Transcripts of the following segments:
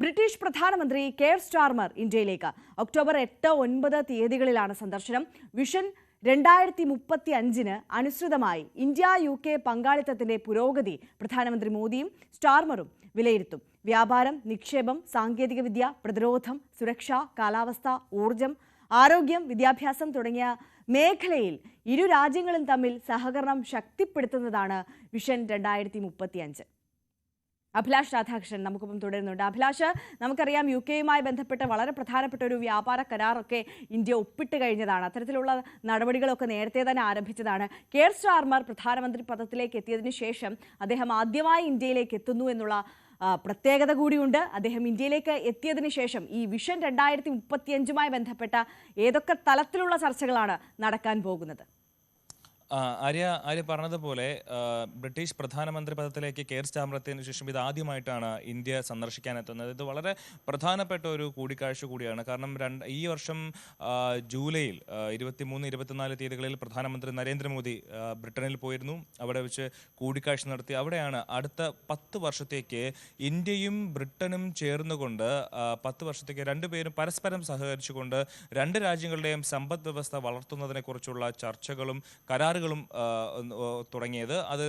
British പ്രധാനമന്ത്രി Keir Starmer ഇന്ത്യയിലേക്ക് October 8, 9 തീയതികളിലാണ് സന്ദർശനം. വിഷൻ 2035 അനുസൃതമായി ഇന്ത്യ UK പങ്കാളിത്തത്തിന്റെ പുരോഗതി പ്രധാനമന്ത്രി മോദിയും സ്റ്റാർമറും വിലയിരുത്തും. വ്യാപാരം, നിക്ഷേപം, സാങ്കേതികവിദ്യ, പ്രതിരോധം, സുരക്ഷ, കാലാവസ്ഥ, ഊർജം, ആരോഗ്യം, വിദ്യാഭ്യാസം തുടങ്ങിയ മേഖലയിൽ ഇരു രാജ്യങ്ങളും തമ്മിൽ സഹകരണം ശക്തിപ്പെടുത്തുന്നതാണ് വിഷൻ 2035. അഭിലാഷ് രാധാകൃഷ്ണൻ നമുക്കൊപ്പം തുടരുന്നുണ്ട്. അഭിലാഷ്, നമുക്കറിയാം UK-യുമായി ബന്ധപ്പെട്ട് വളരെ പ്രധാനപ്പെട്ട ഒരു വ്യാപാര കരാറൊക്കെ ഇന്ത്യ ഒപ്പിട്ട് കഴിഞ്ഞതാണ്. അത്തരത്തിലുള്ള നടപടികളൊക്കെ നേരത്തെ തന്നെ ആരംഭിച്ചതാണ്. കെയർ സ്റ്റാർമർ പ്രധാനമന്ത്രി പദത്തിലേക്ക് എത്തിയതിനു ശേഷം അദ്ദേഹം ആദ്യമായി ഇന്ത്യയിലേക്ക് എത്തുന്നു എന്നുള്ള പ്രത്യേകത കൂടിയുണ്ട്. അദ്ദേഹം ഇന്ത്യയിലേക്ക് എത്തിയതിനു ശേഷം ഈ വിഷൻ 2035 ബന്ധപ്പെട്ട ഏതൊക്കെ തലത്തിലുള്ള ചർച്ചകളാണ് നടക്കാൻ പോകുന്നത്? ആര്യ പറഞ്ഞതുപോലെ ബ്രിട്ടീഷ് പ്രധാനമന്ത്രി പദത്തിലേക്ക് കെയർ സ്റ്റാർമർ എത്തിയതിനു ശേഷം ഇത് ആദ്യമായിട്ടാണ് ഇന്ത്യ സന്ദർശിക്കാനെത്തുന്നത്. ഇത് വളരെ പ്രധാനപ്പെട്ട ഒരു കൂടിക്കാഴ്ച കൂടിയാണ്. കാരണം ഈ വർഷം ജൂലൈയിൽ 23, 24 തീയതികളിൽ പ്രധാനമന്ത്രി നരേന്ദ്രമോദി ബ്രിട്ടനിൽ പോയിരുന്നു. അവിടെ വെച്ച് കൂടിക്കാഴ്ച നടത്തി. അവിടെയാണ് അടുത്ത 10 വർഷത്തേക്ക് ഇന്ത്യയും ബ്രിട്ടനും ചേർന്നുകൊണ്ട് 10 വർഷത്തേക്ക് രണ്ടുപേരും പരസ്പരം സഹകരിച്ചുകൊണ്ട് രണ്ട് രാജ്യങ്ങളുടെയും സമ്പദ് വ്യവസ്ഥ വളർത്തുന്നതിനെക്കുറിച്ചുള്ള ചർച്ചകളും കരാറുകളും തുടങ്ങിയത്. അത്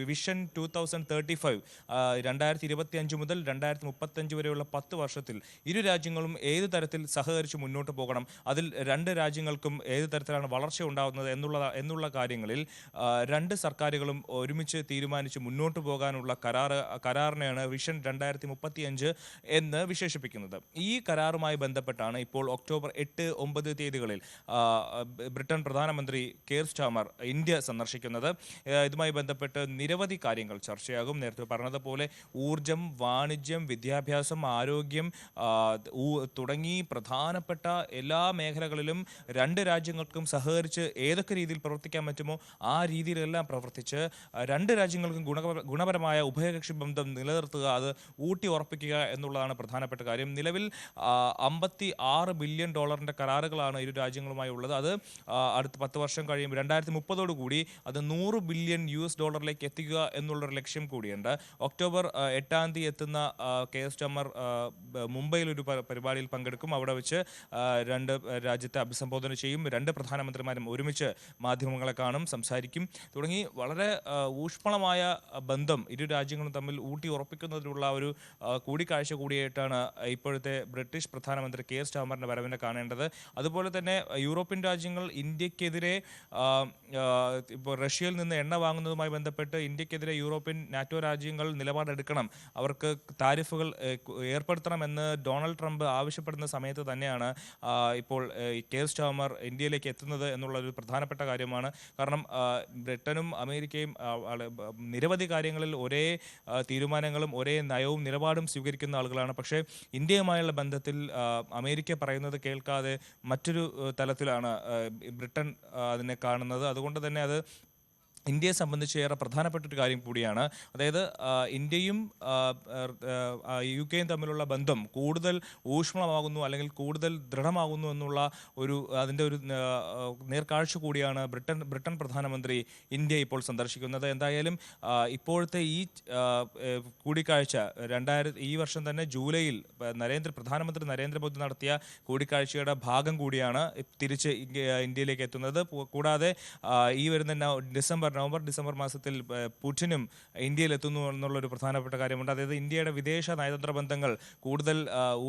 വിഷൻ 2035 2025 മുതൽ 2035 വരെയുള്ള 10 വർഷത്തിൽ ഇരു രാജ്യങ്ങളും ഏത് തരത്തിൽ സഹകരിച്ച് മുന്നോട്ട് പോകണം, അതിൽ രണ്ട് രാജ്യങ്ങൾക്കും ഏത് തരത്തിലാണ് വളർച്ച ഉണ്ടാകുന്നത് എന്നുള്ള കാര്യങ്ങളിൽ രണ്ട് സർക്കാരുകളും ഒരുമിച്ച് തീരുമാനിച്ച് മുന്നോട്ട് പോകാനുള്ള കരാറിനെയാണ് വിഷൻ 2035 എന്ന് വിശേഷിപ്പിക്കുന്നത്. ഈ കരാറുമായി ബന്ധപ്പെട്ടാണ് ഇപ്പോൾ ഒക്ടോബർ 8, 9 തീയതികളിൽ ബ്രിട്ടൻ പ്രധാനമന്ത്രി കെയർ സ്റ്റാർമർ ഇന്ത്യ സന്ദർശിക്കുന്നത്. ഇതുമായി ബന്ധപ്പെട്ട് നിരവധി കാര്യങ്ങൾ ചർച്ചയാകും. നേരത്തെ പറഞ്ഞതുപോലെ ഊർജം, വാണിജ്യം, വിദ്യാഭ്യാസം, ആരോഗ്യം തുടങ്ങി പ്രധാനപ്പെട്ട എല്ലാ മേഖലകളിലും രണ്ട് രാജ്യങ്ങൾക്കും സഹകരിച്ച് ഏതൊക്കെ രീതിയിൽ പ്രവർത്തിക്കാൻ പറ്റുമോ ആ രീതിയിലെല്ലാം പ്രവർത്തിച്ച് രണ്ട് രാജ്യങ്ങൾക്കും ഗുണപരമായ ഉഭയകക്ഷി ബന്ധം നിലനിർത്തുക, അത് ഊട്ടി ഉറപ്പിക്കുക എന്നുള്ളതാണ് പ്രധാനപ്പെട്ട കാര്യം. നിലവിൽ $56 ബില്യൺ കരാറുകളാണ് ഇരു രാജ്യങ്ങളുമായി ഉള്ളത്. അത് അടുത്ത 10 വർഷം കഴിയുമ്പോൾ 2030 കൂടി അത് $100 ബില്യൺ എത്തിക്കുക എന്നുള്ളൊരു ലക്ഷ്യം കൂടിയുണ്ട്. ഒക്ടോബർ 8 തീയതി എത്തുന്ന കെയർ സ്റ്റാർമർ മുംബൈയിൽ ഒരു പരിപാടിയിൽ പങ്കെടുക്കും. അവിടെ വെച്ച് രണ്ട് രാജ്യത്തെ അഭിസംബോധന ചെയ്യും. രണ്ട് പ്രധാനമന്ത്രിമാരും ഒരുമിച്ച് മാധ്യമങ്ങളെ കാണും, സംസാരിക്കും. തുടങ്ങി വളരെ ഊഷ്മളമായ ബന്ധം ഇരു രാജ്യങ്ങളും തമ്മിൽ ഊട്ടി ഉറപ്പിക്കുന്നതിനുള്ള ഒരു കൂടിക്കാഴ്ച കൂടിയായിട്ടാണ് ഇപ്പോഴത്തെ ബ്രിട്ടീഷ് പ്രധാനമന്ത്രി കെയർ സ്റ്റാർമറിന്റെ വരവിനെ കാണേണ്ടത്. അതുപോലെ തന്നെ യൂറോപ്യൻ രാജ്യങ്ങൾ ഇന്ത്യക്കെതിരെ ഇപ്പോൾ റഷ്യയിൽ നിന്ന് എണ്ണ വാങ്ങുന്നതുമായി ബന്ധപ്പെട്ട് ഇന്ത്യക്കെതിരെ യൂറോപ്യൻ നാറ്റോ രാജ്യങ്ങൾ നിലപാടെടുക്കണം, അവർക്ക് താരിഫുകൾ ഏർപ്പെടുത്തണമെന്ന് ഡൊണാൾഡ് ട്രംപ് ആവശ്യപ്പെടുന്ന സമയത്ത് തന്നെയാണ് ഇപ്പോൾ കെയർ സ്റ്റാർമർ ഇന്ത്യയിലേക്ക് എത്തുന്നത് എന്നുള്ളൊരു പ്രധാനപ്പെട്ട കാര്യമാണ്. കാരണം ബ്രിട്ടനും അമേരിക്കയും നിരവധി കാര്യങ്ങളിൽ ഒരേ തീരുമാനങ്ങളും ഒരേ നയവും നിലപാടും സ്വീകരിക്കുന്ന ആളുകളാണ്. പക്ഷേ ഇന്ത്യയുമായുള്ള ബന്ധത്തിൽ അമേരിക്ക പറയുന്നത് കേൾക്കാതെ മറ്റൊരു തലത്തിലാണ് ബ്രിട്ടൻ അതിനെ കാണുന്നത്. അതുകൊണ്ട് തന്നെ അത് ഇന്ത്യയെ സംബന്ധിച്ച് ഏറെ പ്രധാനപ്പെട്ട ഒരു കാര്യം കൂടിയാണ്. അതായത് ഇന്ത്യയും UK-യും തമ്മിലുള്ള ബന്ധം കൂടുതൽ ഊഷ്മളമാകുന്നു, അല്ലെങ്കിൽ കൂടുതൽ ദൃഢമാകുന്നു എന്നുള്ള അതിൻ്റെ ഒരു നേർക്കാഴ്ച കൂടിയാണ് ബ്രിട്ടൻ പ്രധാനമന്ത്രി ഇന്ത്യ ഇപ്പോൾ സന്ദർശിക്കുന്നത്. എന്തായാലും ഇപ്പോഴത്തെ ഈ കൂടിക്കാഴ്ച ഈ വർഷം തന്നെ ജൂലൈയിൽ പ്രധാനമന്ത്രി നരേന്ദ്രമോദി നടത്തിയ കൂടിക്കാഴ്ചയുടെ ഭാഗം കൂടിയാണ് തിരിച്ച് ഇന്ത്യയിലേക്ക് എത്തുന്നത്. കൂടാതെ ഈ വരുന്ന നവംബർ, ഡിസംബർ മാസത്തിൽ പുടിനും ഇന്ത്യയിൽ എത്തുന്നു എന്നുള്ളൊരു പ്രധാനപ്പെട്ട കാര്യമുണ്ട്. അതായത് ഇന്ത്യയുടെ വിദേശ നയതന്ത്ര ബന്ധങ്ങൾ കൂടുതൽ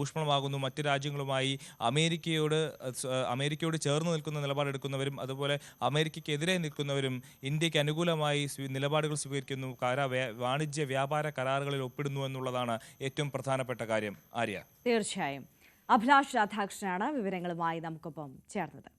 ഊഷ്മളമാകുന്നു. മറ്റ് രാജ്യങ്ങളുമായി അമേരിക്കയോട് ചേർന്ന് നിൽക്കുന്ന നിലപാടെടുക്കുന്നവരും അതുപോലെ അമേരിക്കയ്ക്കെതിരെ നിൽക്കുന്നവരും ഇന്ത്യക്ക് അനുകൂലമായി നിലപാടുകൾ സ്വീകരിക്കുന്നു, വാണിജ്യ വ്യാപാര കരാറുകളിൽ ഒപ്പിടുന്നു എന്നുള്ളതാണ് ഏറ്റവും പ്രധാനപ്പെട്ട കാര്യം. ആര്യ, തീർച്ചയായും അഭിലാഷ് രാധാകൃഷ്ണനാണ് വിവരങ്ങളുമായി നമുക്കൊപ്പം ചേർന്നത്.